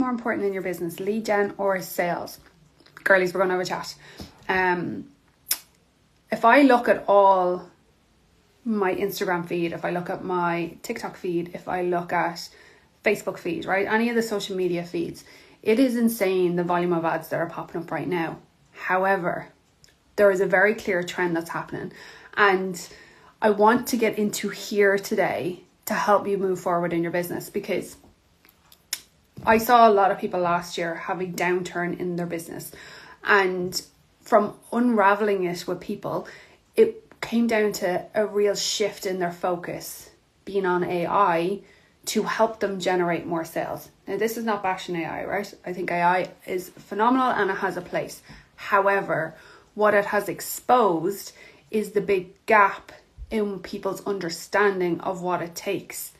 more important in your business, lead gen or sales? Girlies, we're going to have a chat. If I look at all my Instagram feed, if I look at my TikTok feed, if I look at Facebook feed, right, any of the social media feeds, it is insane the volume of ads that are popping up right now. However, there is a very clear trend that's happening, and I want to get into here today to help you move forward in your business, because I saw a lot of people last year have a downturn in their business, and from unraveling it with people, it came down to a real shift in their focus being on AI to help them generate more sales. Now, this is not bashing AI, right? I think AI is phenomenal and it has a place. However, what it has exposed is the big gap in people's understanding of what it takes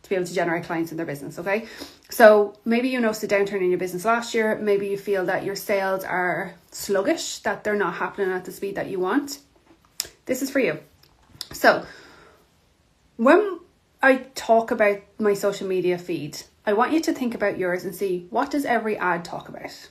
to be able to generate clients in their business, okay? So maybe you noticed a downturn in your business last year. Maybe you feel that your sales are sluggish, that they're not happening at the speed that you want. This is for you. So when I talk about my social media feed, I want you to think about yours and see, what does every ad talk about?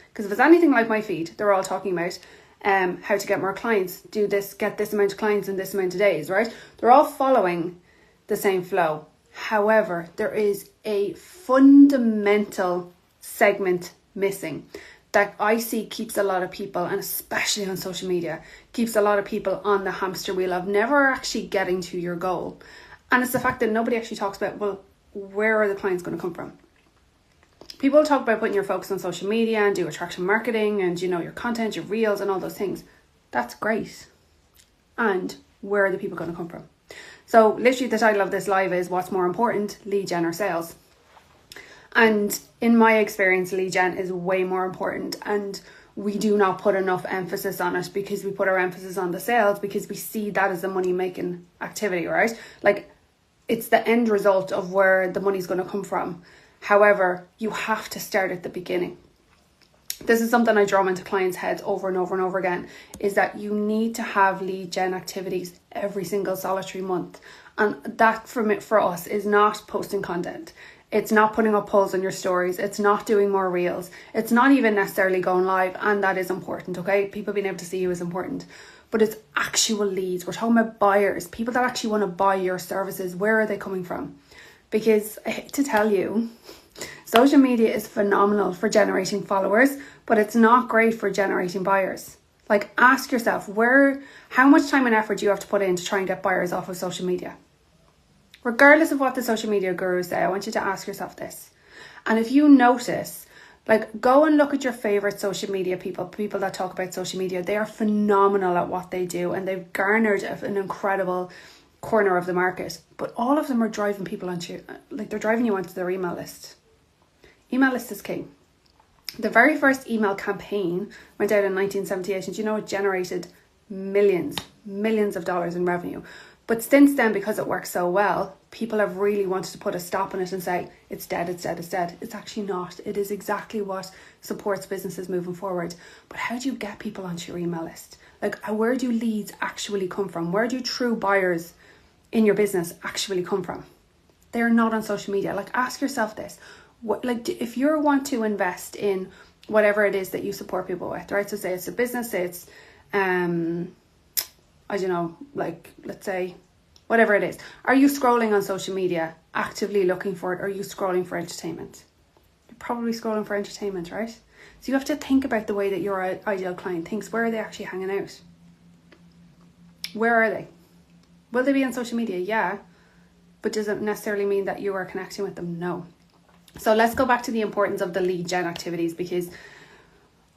Because if it's anything like my feed, they're all talking about how to get more clients, do this, get this amount of clients in this amount of days, right? They're all following the same flow. However, there is a fundamental segment missing that I see keeps a lot of people, and especially on social media, keeps a lot of people on the hamster wheel of never actually getting to your goal. And it's the fact that nobody actually talks about, well, where are the clients going to come from? People talk about putting your focus on social media and do attraction marketing and, you know, your content, your reels and all those things. That's great. And where are the people going to come from? So literally the title of this live is, what's more important, lead gen or sales? And in my experience, lead gen is way more important, and we do not put enough emphasis on it, because we put our emphasis on the sales because we see that as the money making activity, right? Like, it's the end result of where the money's going to come from. However, you have to start at the beginning. This is something I drum into clients' heads over and over and over again, is that you need to have lead gen activities every single solitary month. And that for us is not posting content. It's not putting up polls on your stories. It's not doing more reels. It's not even necessarily going live. And that is important, okay? People being able to see you is important. But it's actual leads. We're talking about buyers, people that actually want to buy your services. Where are they coming from? Because I hate to tell you, social media is phenomenal for generating followers, but it's not great for generating buyers. Like, ask yourself, how much time and effort do you have to put in to try and get buyers off of social media? Regardless of what the social media gurus say, I want you to ask yourself this. And if you notice, like, go and look at your favorite social media people that talk about social media. They are phenomenal at what they do, and they've garnered an incredible corner of the market. But all of them are driving people onto, like, they're driving you onto their email list. Email list is king. The very first email campaign went out in 1978, and you know, it generated millions of dollars in revenue. But since then, because it works so well, people have really wanted to put a stop on it and say, it's dead. It's actually not. It is exactly what supports businesses moving forward. But how do you get people onto your email list? Like, where do leads actually come from? Where do true buyers in your business actually come from? They're not on social media. Like, ask yourself this. If you want to invest in whatever it is that you support people with, right? So say it's a business, say it's, I don't know, like, let's say, whatever it is. Are you scrolling on social media, actively looking for it, or are you scrolling for entertainment? You're probably scrolling for entertainment, right? So you have to think about the way that your ideal client thinks. Where are they actually hanging out? Where are they? Will they be on social media? Yeah. But does it necessarily mean that you are connecting with them? No. So let's go back to the importance of the lead gen activities, because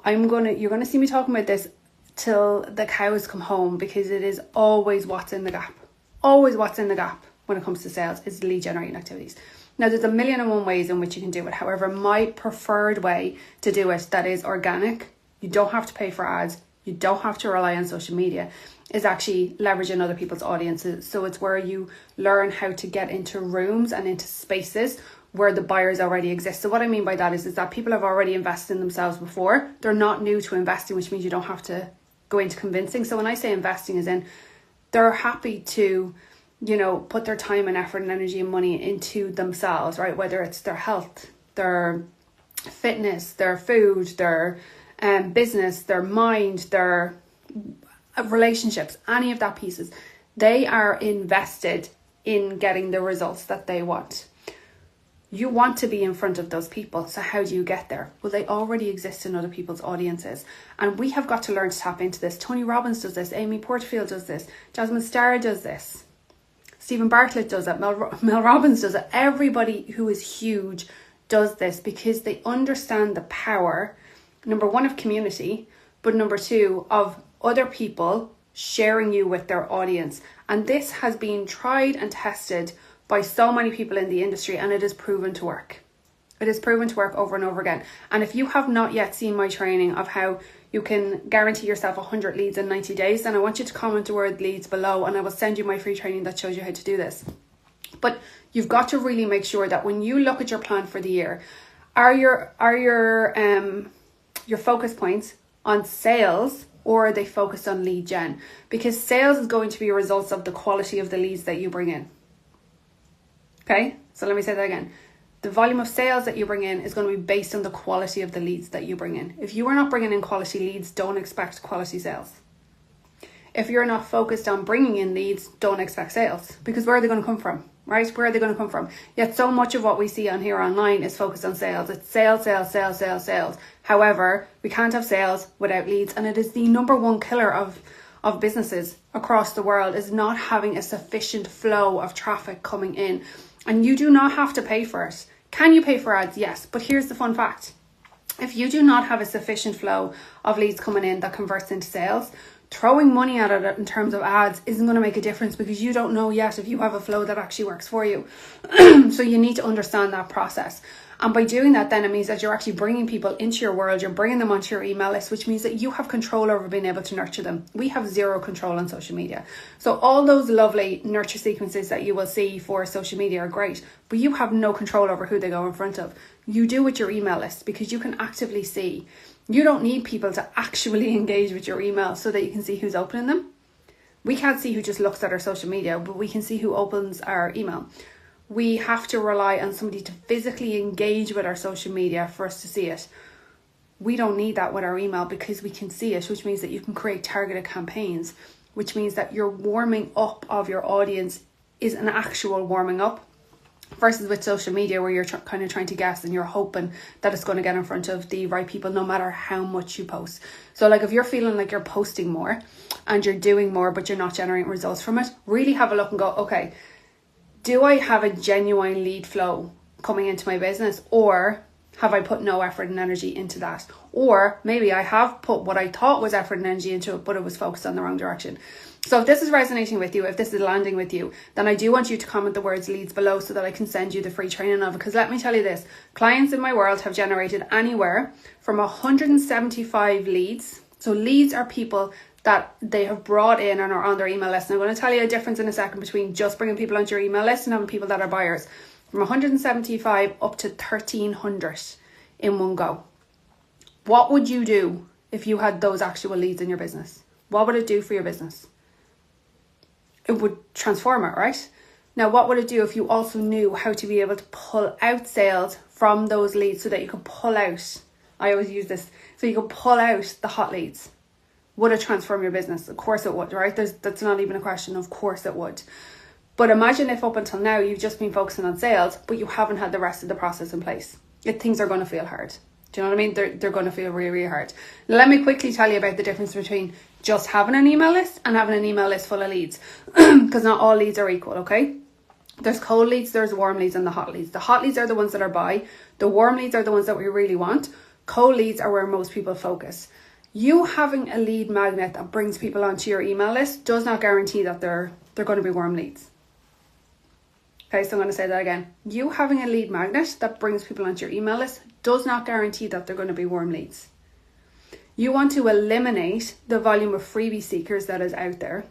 you're going to see me talking about this till the cows come home, because it is always what's in the gap. Always what's in the gap when it comes to sales is lead generating activities. Now, there's a million and one ways in which you can do it. However, my preferred way to do it that is organic, you don't have to pay for ads, you don't have to rely on social media, is actually leveraging other people's audiences. So it's where you learn how to get into rooms and into spaces where the buyers already exist. So what I mean by that is that people have already invested in themselves before. They're not new to investing, which means you don't have to go into convincing. So when I say investing, as in they're happy to, you know, put their time and effort and energy and money into themselves, right? Whether it's their health, their fitness, their food, their business, their mind, their relationships, any of that pieces, they are invested in getting the results that they want. You want to be in front of those people. So how do you get there? Well, they already exist in other people's audiences. And we have got to learn to tap into this. Tony Robbins does this. Amy Porterfield does this. Jasmine Starr does this. Stephen Bartlett does it. Mel Robbins does it. Everybody who is huge does this because they understand the power, number one, of community, but number two, of other people sharing you with their audience. And this has been tried and tested by so many people in the industry, and it is proven to work. It is proven to work over and over again. And if you have not yet seen my training of how you can guarantee yourself 100 leads in 90 days, then I want you to comment the word leads below and I will send you my free training that shows you how to do this. But you've got to really make sure that when you look at your plan for the year, are your focus points on sales, or are they focused on lead gen? Because sales is going to be a result of the quality of the leads that you bring in. Okay, so let me say that again. The volume of sales that you bring in is going to be based on the quality of the leads that you bring in. If you are not bringing in quality leads, don't expect quality sales. If you're not focused on bringing in leads, don't expect sales. Because where are they going to come from, right? Where are they going to come from? Yet so much of what we see on here online is focused on sales. It's sales, sales, sales, sales, sales. However, we can't have sales without leads. And it is the number one killer of businesses across the world, is not having a sufficient flow of traffic coming in. And you do not have to pay for it. Can you pay for ads? Yes. But here's the fun fact. If you do not have a sufficient flow of leads coming in that converts into sales, throwing money at it in terms of ads isn't going to make a difference, because you don't know yet if you have a flow that actually works for you. So you need to understand that process. And by doing that, then it means that you're actually bringing people into your world. You're bringing them onto your email list, which means that you have control over being able to nurture them. We have zero control on social media. So all those lovely nurture sequences that you will see for social media are great, but you have no control over who they go in front of. You do with your email list, because you can actively see. You don't need people to actually engage with your email so that you can see who's opening them. We can't see who just looks at our social media, but we can see who opens our email. We have to rely on somebody to physically engage with our social media for us to see it. We don't need that with our email, because we can see it, which means that you can create targeted campaigns, which means that your warming up of your audience is an actual warming up, versus with social media where you're kind of trying to guess and you're hoping that it's going to get in front of the right people no matter how much you post. So like if you're feeling like you're posting more and you're doing more but you're not generating results from it, really have a look and go, okay, do I have a genuine lead flow coming into my business, or have I put no effort and energy into that? Or maybe I have put what I thought was effort and energy into it, but it was focused on the wrong direction. So if this is resonating with you, if this is landing with you, then I do want you to comment the words leads below so that I can send you the free training of it. Because let me tell you this, clients in my world have generated anywhere from 175 leads. So leads are people that they have brought in and are on their email list. And I'm going to tell you a difference in a second between just bringing people onto your email list and having people that are buyers. From 175 up to 1,300 in one go. What would you do if you had those actual leads in your business? What would it do for your business? It would transform it, right? Now, what would it do if you also knew how to be able to pull out sales from those leads so that you could pull out, I always use this, so you could pull out the hot leads? Would it transform your business? Of course it would, right? That's not even a question. Of course it would. But imagine if up until now you've just been focusing on sales, but you haven't had the rest of the process in place. Things are going to feel hard. Do you know what I mean? They're going to feel really, really hard. Now, let me quickly tell you about the difference between just having an email list and having an email list full of leads. Because not all leads are equal, okay? There's cold leads, there's warm leads, and the hot leads. The hot leads are the ones that are buy. The warm leads are the ones that we really want. Cold leads are where most people focus. You having a lead magnet that brings people onto your email list does not guarantee that they're going to be warm leads. Okay, so I'm going to say that again. You having a lead magnet that brings people onto your email list does not guarantee that they're going to be warm leads. You want to eliminate the volume of freebie seekers that is out there.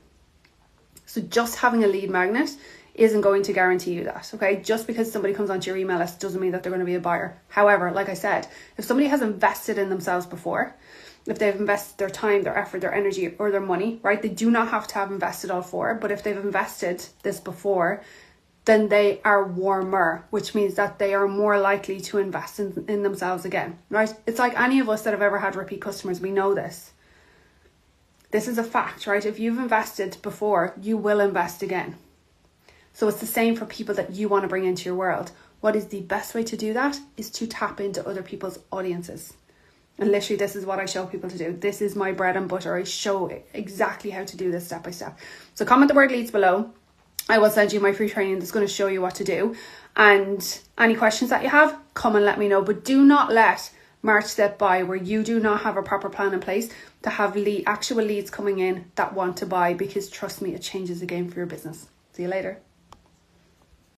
So just having a lead magnet isn't going to guarantee you that, okay? Just because somebody comes onto your email list doesn't mean that they're going to be a buyer. However, like I said, if somebody has invested in themselves before, if they've invested their time, their effort, their energy, or their money, right? They do not have to have invested all for, but if they've invested this before, then they are warmer, which means that they are more likely to invest in themselves again, right? It's like any of us that have ever had repeat customers, we know this. This is a fact, right? If you've invested before, you will invest again. So it's the same for people that you want to bring into your world. What is the best way to do that is to tap into other people's audiences. And literally, this is what I show people to do. This is my bread and butter. I show exactly how to do this step by step. So comment the word leads below. I will send you my free training that's going to show you what to do. And any questions that you have, come and let me know. But do not let March slip by where you do not have a proper plan in place to have actual leads coming in that want to buy, because trust me, it changes the game for your business. See you later.